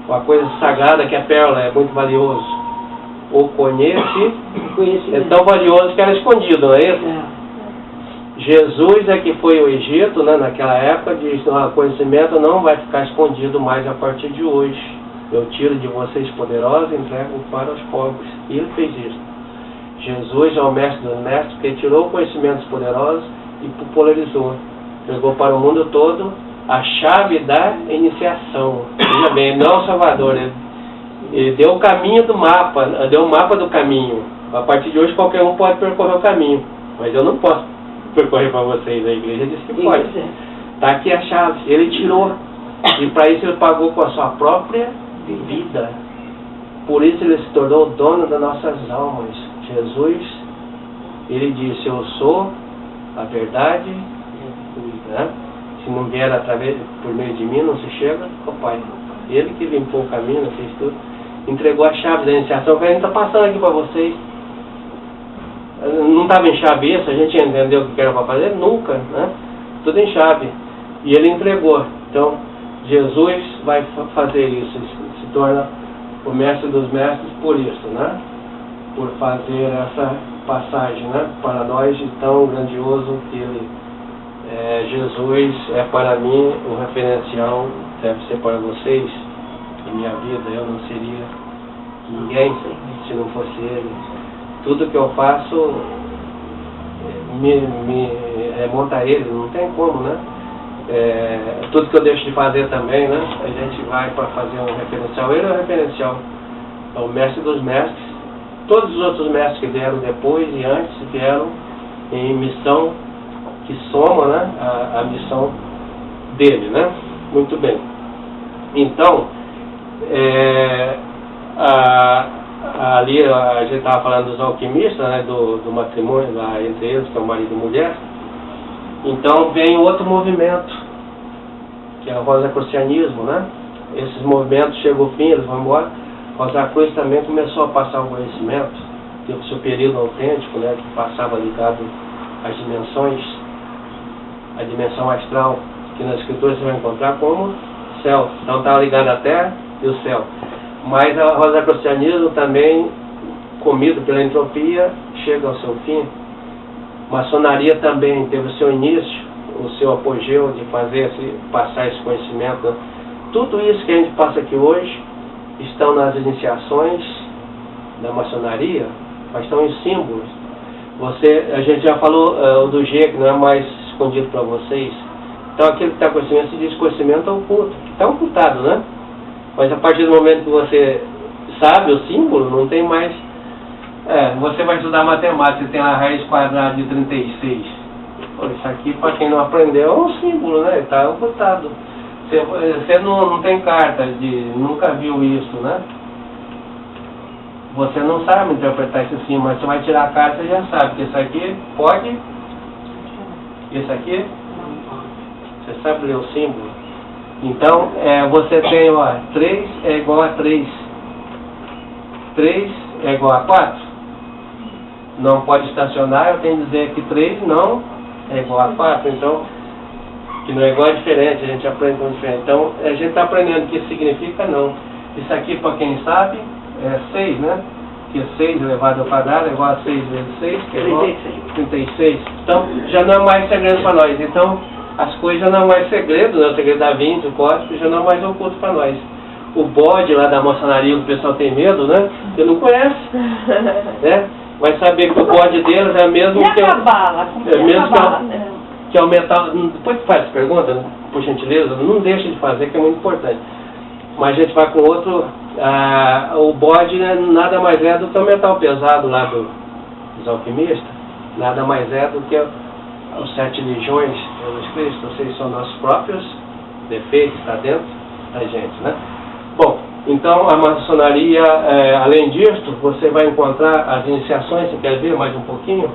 A: Uma coisa sagrada que a pérola é muito valioso. O conhecimento é tão valioso que era escondido, não é isso? Jesus é que foi ao Egito, né, naquela época, diz: o conhecimento não vai ficar escondido mais a partir de hoje. Eu tiro de vocês poderosos e entrego para os pobres. E ele fez isso. Jesus é o mestre dos mestres, porque tirou o conhecimento dos poderosos e popularizou. Entregou para o mundo todo a chave da iniciação. Veja bem, ele não é o Salvador, ele deu o caminho do mapa, deu o mapa do caminho. A partir de hoje qualquer um pode percorrer o caminho, mas eu não posso percorrer para vocês. A igreja disse que pode. Está aqui a chave, ele tirou, e para isso ele pagou com a sua própria vida. Por isso ele se tornou o dono das nossas almas. Jesus, ele disse, eu sou a verdade, né? Se não vier por meio de mim, não se chega ao Pai. Ele que limpou o caminho, fez tudo, entregou a chave da iniciação, que a gente está passando aqui para vocês. Não estava em chave isso, a gente entendeu o que era para fazer? Nunca, né? Tudo em chave. E ele entregou. Então, Jesus vai fazer isso, se torna o mestre dos mestres por isso, né? Por fazer essa passagem, né? Para nós, de tão grandioso que ele Jesus é para mim o referencial, deve ser para vocês. Em minha vida eu não seria ninguém se não fosse ele. Tudo que eu faço me remonta a ele, não tem como, né? Tudo que eu deixo de fazer também, né? A gente vai para fazer um referencial. Ele é o referencial, é o mestre dos mestres. Todos os outros mestres que vieram depois e antes vieram em missão que soma, né, a missão dele, né? Muito bem. Então, ali a gente estava falando dos alquimistas, né, do matrimônio lá entre eles, que é o marido e mulher. Então vem outro movimento, que é o rosacrucianismo, né? Esses movimentos chegam ao fim, eles vão embora. Rosa Cruz também começou a passar o conhecimento, teve o seu período autêntico, né, que passava ligado às dimensões, a dimensão astral, que nas escrituras você vai encontrar como céu. Então está ligado à terra e o céu. Mas o rosacrucianismo também, comido pela entropia, chega ao seu fim. Maçonaria também teve o seu início, o seu apogeu de passar esse conhecimento. Tudo isso que a gente passa aqui hoje estão nas iniciações da maçonaria, mas estão em símbolos. A gente já falou do G, que não é mais escondido para vocês. Então aquilo que está conhecimento se diz conhecimento oculto, que está ocultado, né? Mas a partir do momento que você sabe o símbolo, não tem mais. Você vai estudar matemática, você tem a raiz quadrada de 36. Pô, isso aqui, para quem não aprendeu, é um símbolo, né? Está ocultado. Você não tem carta nunca viu isso, né? Você não sabe interpretar isso assim, mas você vai tirar a carta e já sabe que isso aqui pode, isso aqui, você sabe ler o símbolo. Então, você tem, 3 é igual a 3. 3 é igual a 4. Não pode estacionar, eu tenho que dizer que 3 não é igual a 4. Então, que não é igual, é diferente, a gente aprende com diferente. Então, a gente está aprendendo o que significa não. Isso aqui, para quem sabe, é 6, né? Que 6 elevado ao quadrado é igual a 6 vezes 6, que é igual a 36. Então, já não é mais segredo para nós. Então, as coisas já não é mais segredo, né? O segredo da 20, o código, já não é mais oculto para nós. O bode lá da maçonaria, o pessoal tem medo, né? Porque não conhece, né? Vai saber que o bode deles é mesmo que é o metal. Depois que faz essa pergunta, por gentileza, não deixa de fazer, que é muito importante. Mas a gente vai com outro. O bode, né, nada mais é do que o metal pesado lá dos alquimistas, nada mais é do que os 7 legiões de Jesus Cristo. Vocês são nossos próprios defeitos, está dentro da gente, né? Bom, então a maçonaria, além disso, você vai encontrar as iniciações. Você quer ver mais um pouquinho?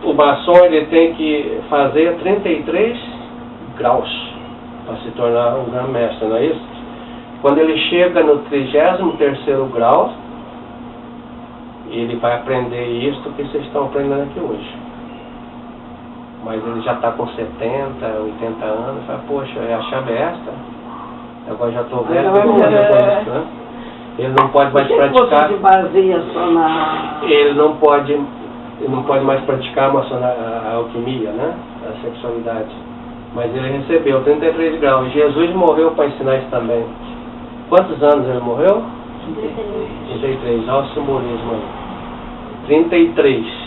A: O maçom, ele tem que fazer 33 graus para se tornar um grão-mestre, não é isso? Quando ele chega no 33º grau, ele vai aprender isso que vocês estão aprendendo aqui hoje. Mas ele já está com 70, 80 anos, fala, poxa, a chave é esta? Agora já estou velho, né? Ele não pode mais praticar. Ele não pode mais praticar a alquimia, né? A sexualidade. Mas ele recebeu 33 graus. Jesus morreu para ensinar isso também. Quantos anos ele morreu? 33. Olha o simbolismo aí. 33.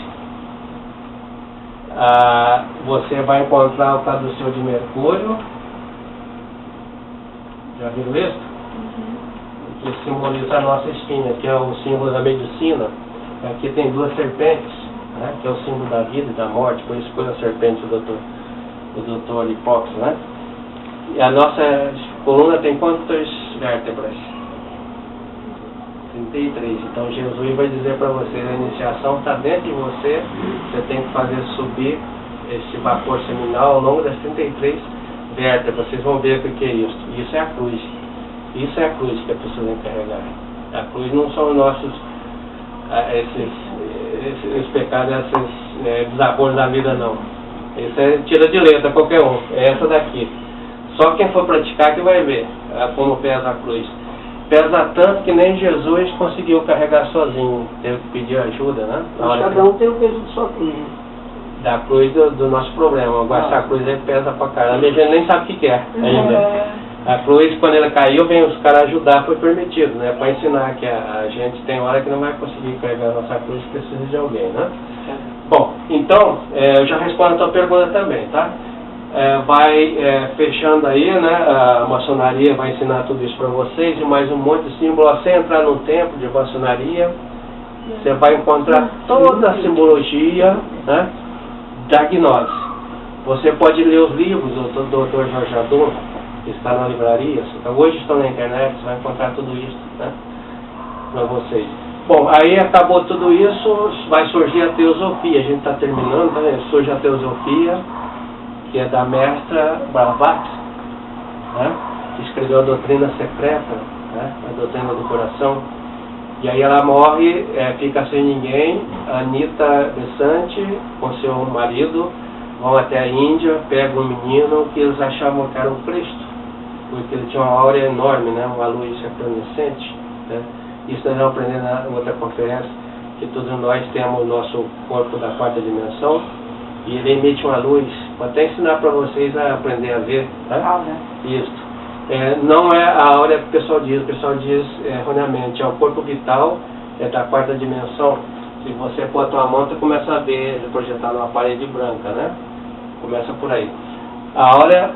A: Você vai encontrar o caduceu de Mercúrio. Já viram isso? Que simboliza a nossa espinha, que é o símbolo da medicina. Aqui tem 2 serpentes, né? Que é o símbolo da vida e da morte. Por isso foi a serpente do doutor Hipócrates, né? E a nossa coluna tem quantos vértebras. 33. Então Jesus vai dizer para vocês, a iniciação está dentro de você, você tem que fazer subir esse vapor seminal ao longo das 33 vértebras. Vocês vão ver o que é isso. Isso é a cruz. Isso é a cruz que é preciso carregar. A cruz não são os nossos esses pecados, esses desabores da vida, não. Isso é tira de letra, qualquer um. É essa daqui. Só quem for praticar que vai ver como pesa a cruz. Pesa tanto que nem Jesus conseguiu carregar sozinho. Teve que pedir ajuda, né?
B: Cada um tem o peso de sua cruz.
A: Da cruz do nosso problema. Agora essa cruz aí pesa pra caramba. A gente nem sabe o que é ainda. A cruz, quando ela caiu, vem os caras ajudar, foi permitido, né? Para ensinar que a gente tem hora que não vai conseguir carregar a nossa cruz, precisa de alguém, né? Bom, então, eu já respondo a tua pergunta também, tá? Fechando aí, né? A maçonaria vai ensinar tudo isso para vocês, e mais um monte de símbolo. Você entrar no templo de maçonaria, você vai encontrar toda a simbologia, né, da gnose. Você pode ler os livros do Dr. Jorge Adorno, que está na livraria, hoje estão na internet, você vai encontrar tudo isso, né, para vocês. Bom, aí acabou tudo isso, vai surgir a teosofia, a gente está terminando, né? Surge a teosofia, que é da mestra Blavatsky, né, que escreveu a doutrina secreta, né, a doutrina do coração. E aí ela morre, fica sem ninguém. A Anita Bessante, com seu marido, vão até a Índia, pegam um menino que eles achavam que era um Cristo, porque ele tinha uma aura enorme, né, uma luz resplandecente, né. Isso nós vamos aprender na outra conferência, que todos nós temos o nosso corpo da quarta dimensão, e ele emite uma luz. Vou até ensinar para vocês a aprender a ver, tá? Isso. Não é a aura que o pessoal diz erroneamente, é o corpo vital, da quarta dimensão. Se você pôr a tua mão, você começa a ver ele projetado numa parede branca, né? Começa por aí. A aura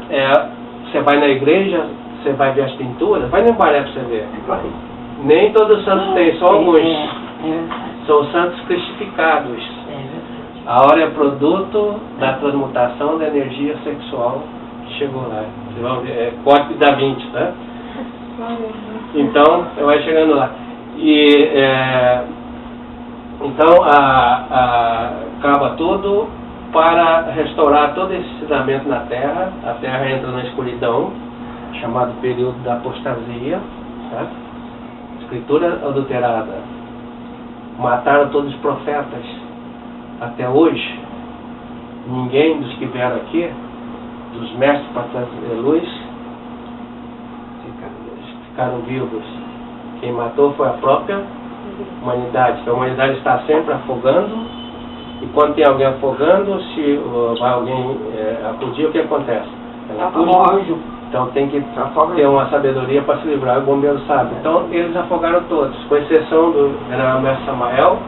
A: você vai na igreja, você vai ver as pinturas, vai no balé para você ver. Nem todos os santos têm, só alguns. São os santos cristificados. A aura é produto da transmutação da energia sexual que chegou lá. Vocês vão ver, código da Vinci, né? Então, vai chegando lá. Então, acaba tudo para restaurar todo esse ensinamento na Terra. A Terra entra na escuridão, chamado período da apostasia, tá? Escritura adulterada. Mataram todos os profetas. Até hoje, ninguém dos que vieram aqui, dos mestres para trazer luz, ficaram vivos. Quem matou foi a própria humanidade. A humanidade está sempre afogando, e quando tem alguém afogando, se vai alguém acudir, o que acontece? Ela acude. Então tem que ter uma sabedoria para se livrar, o bombeiro sabe. Então eles afogaram todos, com exceção do general mestre Samael,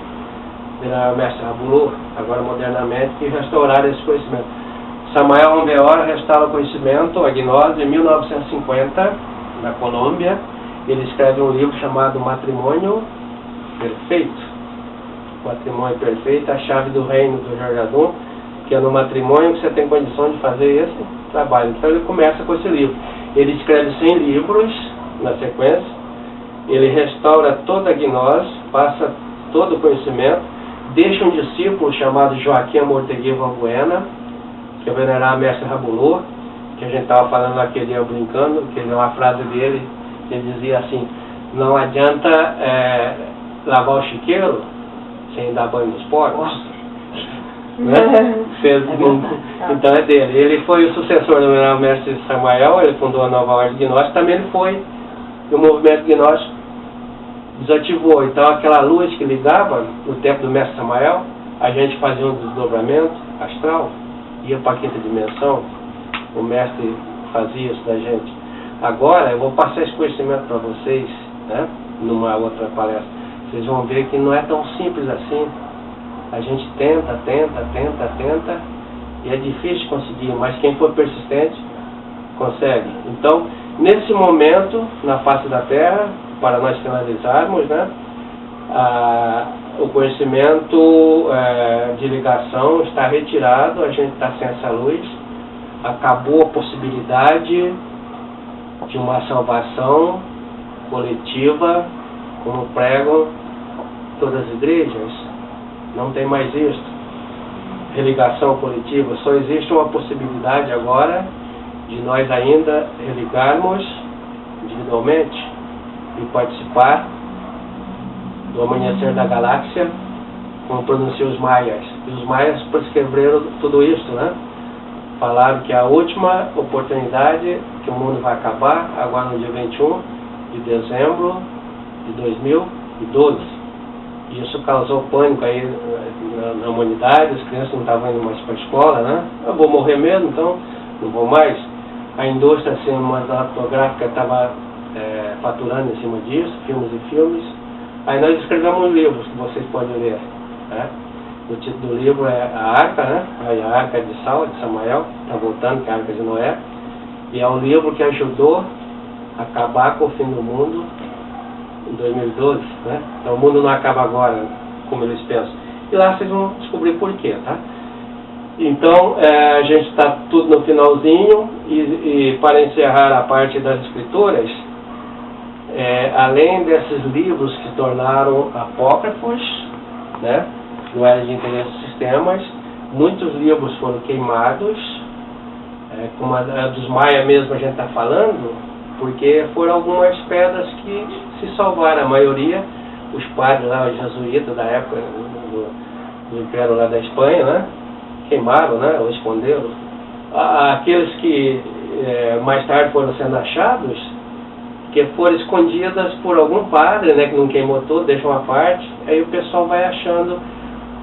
A: general mestre Rabulur, agora modernamente, que restauraram esse conhecimento. Samael Onveora restaura o conhecimento, a gnose, em 1950, na Colômbia. Ele escreve um livro chamado Matrimônio Perfeito. Matrimônio Perfeito, a chave do reino do Jorge Adorno, que é no matrimônio que você tem condição de fazer esse trabalho. Então ele começa com esse livro. Ele escreve 100 livros na sequência, ele restaura toda a gnose, passa todo o conhecimento, deixa um discípulo chamado Joaquim Amortegui Valbuena, que é o venerável mestre Rabulur, que a gente estava falando naquele dia brincando, que é uma frase dele, que ele dizia assim: não adianta lavar o chiqueiro sem dar banho nos porcos. Né? Então é dele. Ele foi o sucessor do venerável mestre Samael, ele fundou a nova ordem gnóstica, também ele foi, e o movimento gnóstico desativou. Então aquela luz que ligava no tempo do mestre Samael, a gente fazia um desdobramento astral, ia para a quinta dimensão, o mestre fazia isso da gente. Agora eu vou passar esse conhecimento para vocês, né, numa outra palestra. Vocês vão ver que não é tão simples assim. A gente tenta, e é difícil conseguir, mas quem for persistente consegue. Então, nesse momento, na face da Terra, para nós finalizarmos, né, o conhecimento de ligação está retirado, a gente está sem essa luz, acabou a possibilidade de uma salvação coletiva, como pregam todas as igrejas. Não tem mais isso. Religação coletiva. Só existe uma possibilidade agora de nós ainda religarmos individualmente e participar do amanhecer da galáxia, como pronunciam os maias. E os maias prescreveram tudo isso, né? Falaram que a última oportunidade que o mundo vai acabar, agora no dia 21 de dezembro de 2012. E isso causou pânico aí na humanidade, as crianças não estavam indo mais para a escola, né? Eu vou morrer mesmo, então não vou mais. A indústria cinematográfica estava faturando em cima disso, filmes e filmes. Aí nós escrevemos livros que vocês podem ler, né? O título do livro é A Arca, né? Aí a Arca de Sal, de Samael, está voltando, que é a Arca de Noé. E é um livro que ajudou a acabar com o fim do mundo em 2012, né? Então o mundo não acaba agora, como eles pensam. E lá vocês vão descobrir por quê, tá? Então, a gente está tudo no finalzinho, e para encerrar a parte das escrituras, além desses livros que se tornaram apócrifos, né? Não era de interesse dos sistemas, muitos livros foram queimados, como a dos Maia mesmo a gente está falando, porque foram algumas pedras que se salvaram. A maioria, os padres lá, os jesuítas da época do Império lá da Espanha, né? Queimaram, né? Ou esconderam. Aqueles que mais tarde foram sendo achados, que foram escondidas por algum padre, né? Que não queimou tudo, deixou uma parte, aí o pessoal vai achando,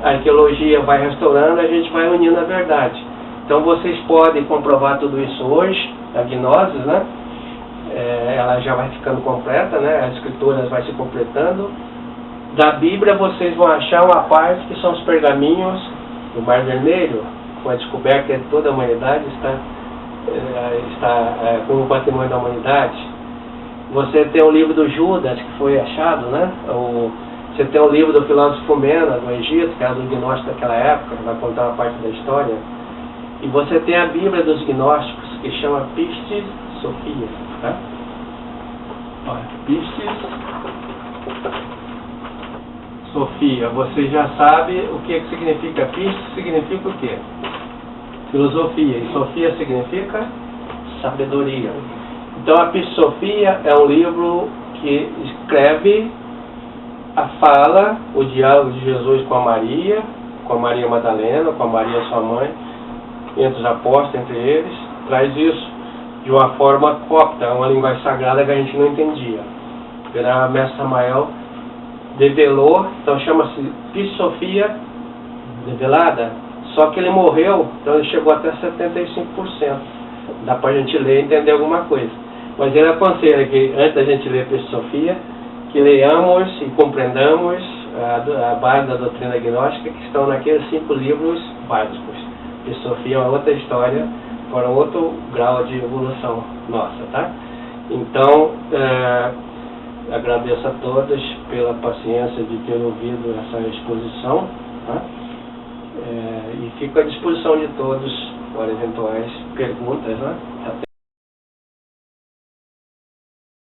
A: a arqueologia vai restaurando, a gente vai unindo a verdade. Então vocês podem comprovar tudo isso hoje, a gnose, né? Ela já vai ficando completa, né? As escrituras vai se completando. Da Bíblia vocês vão achar uma parte que são os pergaminhos do Mar Vermelho, com a descoberta de toda a humanidade, está como patrimônio da humanidade. Você tem o livro do Judas, que foi achado, né? Você tem o livro do filósofo Mena, do Egito, que era do gnóstico daquela época, que vai contar uma parte da história. E você tem a Bíblia dos gnósticos, que chama Pistis Sophia. Tá? Olha, Pistis Sophia. Você já sabe o que significa Pistis, significa o quê? Filosofia. E Sofia significa sabedoria. Então a Pistis Sophia é um livro que escreve a fala, o diálogo de Jesus com a Maria Madalena, com a Maria sua mãe, entre os apóstolos, entre eles, traz isso de uma forma copta, uma linguagem sagrada que a gente não entendia. O mestre Samael develou, então chama-se Pistis Sophia develada, só que ele morreu, então ele chegou até 75%. Dá para a gente ler e entender alguma coisa. Mas ele aconselha que, antes da gente ler Pistis Sophia, que leiamos e compreendamos a base da doutrina gnóstica, que estão naqueles 5 livros básicos. Pistis Sophia é uma outra história, para outro grau de evolução nossa, tá? Então, agradeço a todos pela paciência de ter ouvido essa exposição, tá? E fico à disposição de todos para eventuais perguntas, né?